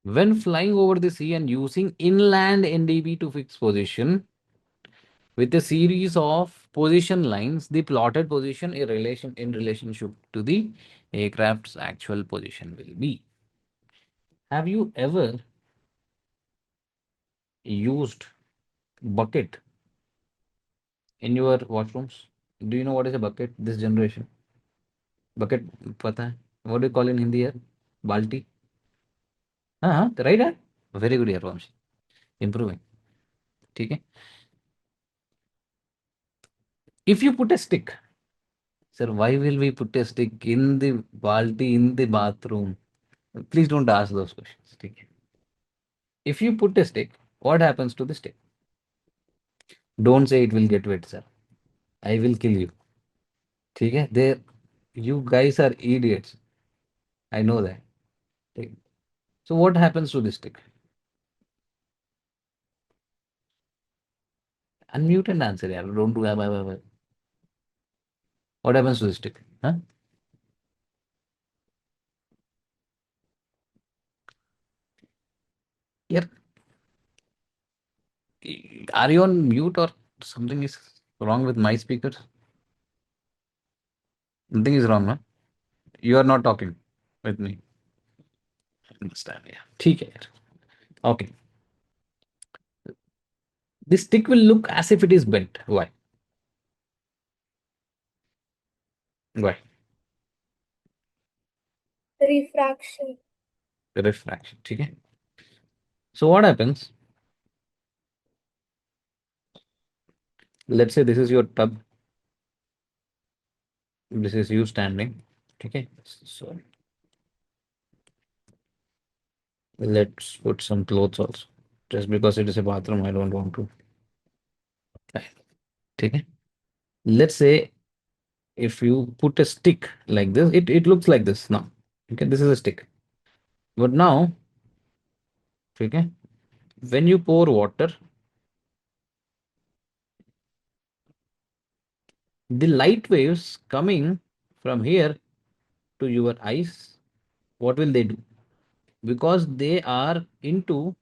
When flying over the sea and using inland NDB to fix position with a series of position lines, the plotted position in relationship to the aircraft's actual position will be. Have you ever used bucket in your washrooms? Do you know what is a bucket this generation? Bucket पता है? What do you call in Hindi यार? बाल्टी. हाँ right है? Very good यार वंश. Improving. ठीक है. If you put a stick, sir, why will we put a stick in the balti in the bathroom? Please don't ask those questions. ठीक है. If you put a stick, what happens to the stick? Don't say it will get wet, sir. I will kill you. ठीक है. There, you guys are idiots. I know that. ठीक है. So what happens to the stick? Unmute and answer, yaar. Don't do what happens to the stick? Huh? Yaar, are you on mute or something is wrong with my speakers? Nothing is wrong, huh? You are not talking with me. I understand, yeah. ठीक है यार. Okay. The stick will look as if it is bent. Why? Why? Refraction. Refraction. ठीक है. So what happens? Let's say this is your tub. This is you standing. Okay. So let's put some clothes also. Just because it is a bathroom, I don't want to. Okay. Let's say if you put a stick like this, it looks like this now. Okay, this is a stick. But now, okay, when you pour water, the light waves coming from here to your eyes, what will they do? Because they're into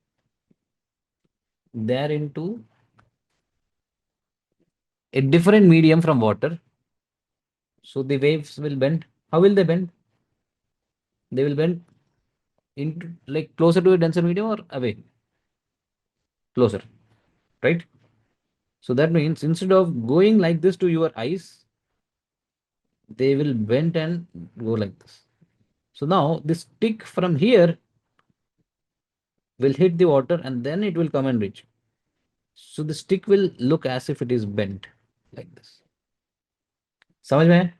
a different medium from water. So the waves will bend. How will they bend? They will bend into like closer to a denser medium or away? Closer, right? So that means instead of going like this to your eyes, they will bend and go like this. So now this stick from here will hit the water and then it will come and reach. So the stick will look as if it is bent like this. समझ में है?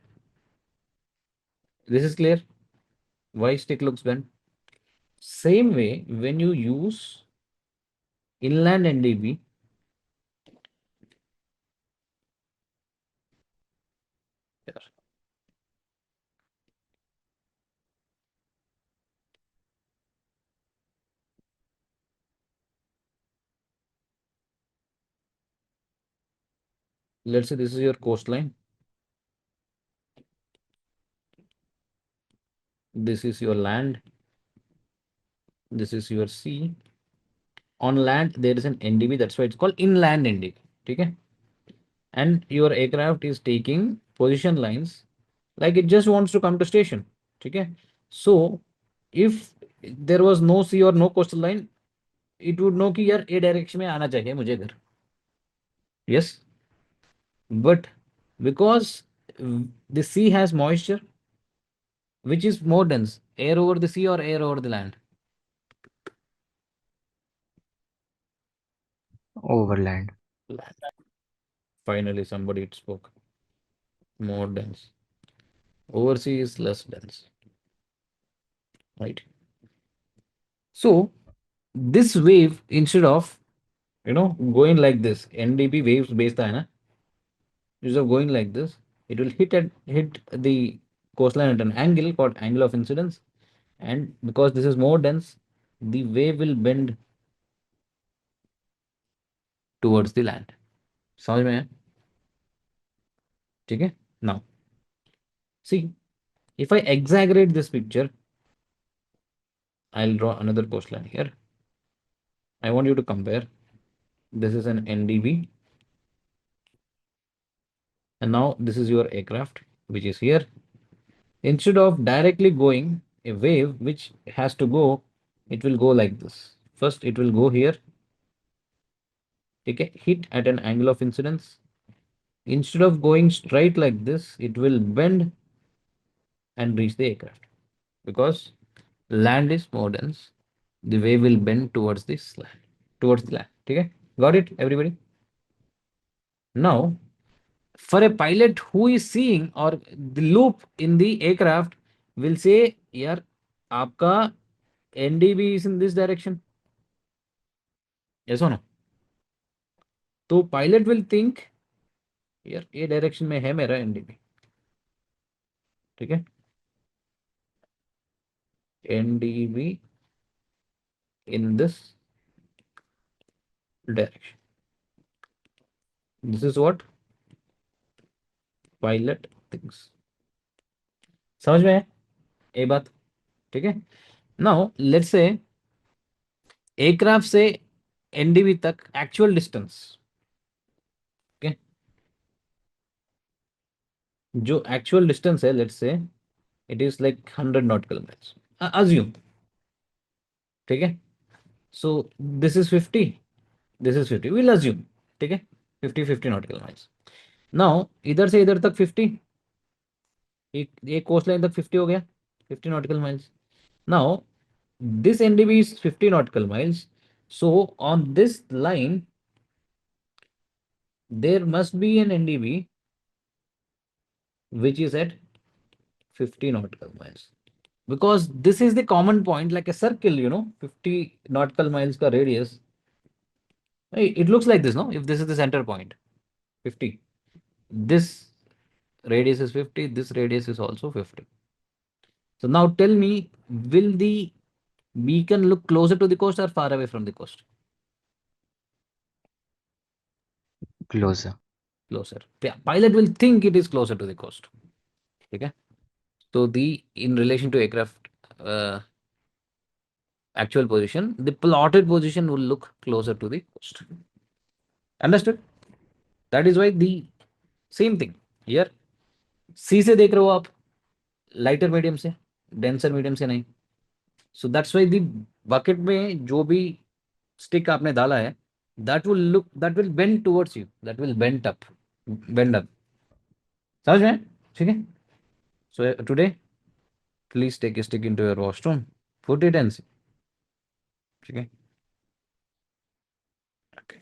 This is clear. Why stick looks bent? Same way when you use inland NDB, let's say this is your coastline. This is your land. This is your sea. On land, there is an NDB. That's why it's called inland NDB. Okay? And your aircraft is taking position lines like it just wants to come to station. Okay? So if there was no sea or no coastal line, it would know कि यार ए direction में आना चाहिए मुझे घर. Yes, but because the sea has moisture, which is more dense, air over the sea or air over the land? Overland. Land. Finally, somebody spoke. More dense. Oversea is less dense, right? So this wave, instead of going like this, NDP waves based है ना, instead of going like this, it will hit the coastline at an angle called angle of incidence, and because this is more dense, the wave will bend towards the land. समझ में है? ठीक है? Now, see, if I exaggerate this picture, I'll draw another coastline here. I want you to compare. This is an NDB, and now this is your aircraft, which is here. Instead of directly going a wave which has to go, it will go like this. First, it will go here, take a hit at an angle of incidence. Instead of going straight like this, it will bend and reach the aircraft. Because land is more dense, the wave will bend towards this land, towards the land. Okay, got it, everybody? Now, for a pilot who is seeing or the loop in the aircraft will say, "Yaar, आपका NDB is in this direction." Yes or no? तो pilot will think, यार ये direction में है मेरा NDB. ठीक है, NDB in this direction. This is what pilot thinks. समझ में है ये बात? ठीक है. नाउ लेट्स से एयरक्राफ्ट से NDB तक एक्चुअल डिस्टेंस, ओके, जो एक्चुअल डिस्टेंस है, let's say it is like 100 nautical miles, assume. ठीक है, so this is 50, this is 50, will assume. ठीक है, 50 नॉटिकल माइल्स. नाउ इधर से इधर तक 50, एक कोस्ट लाइन तक 50 हो गया, 50 nautical miles. Now this NDB is 50 nautical miles, so on this line there must be an NDB which is at 50 nautical miles, because this is the common point, like a circle, 50 nautical miles ka radius. Hey, it looks like this, no? If this is the center point, 50, this radius is 50, this radius is also 50. So now tell me, will the beacon look closer to the coast or far away from the coast? Closer. Closer. Yeah, pilot will think it is closer to the coast. Okay. So the in relation to aircraft actual position, the plotted position will look closer to the coast. Understood? That is why the same thing here. C से देख रहे हो आप, lighter medium से, denser medium से नहीं. So that's why the bucket में जो भी स्टिक आपने डाला है, that will look, that will bend towards you, that will bend up, bend up. समझ में? ठीक है. So today, please take a stick into your washroom, put it and see. ठीक है. Okay.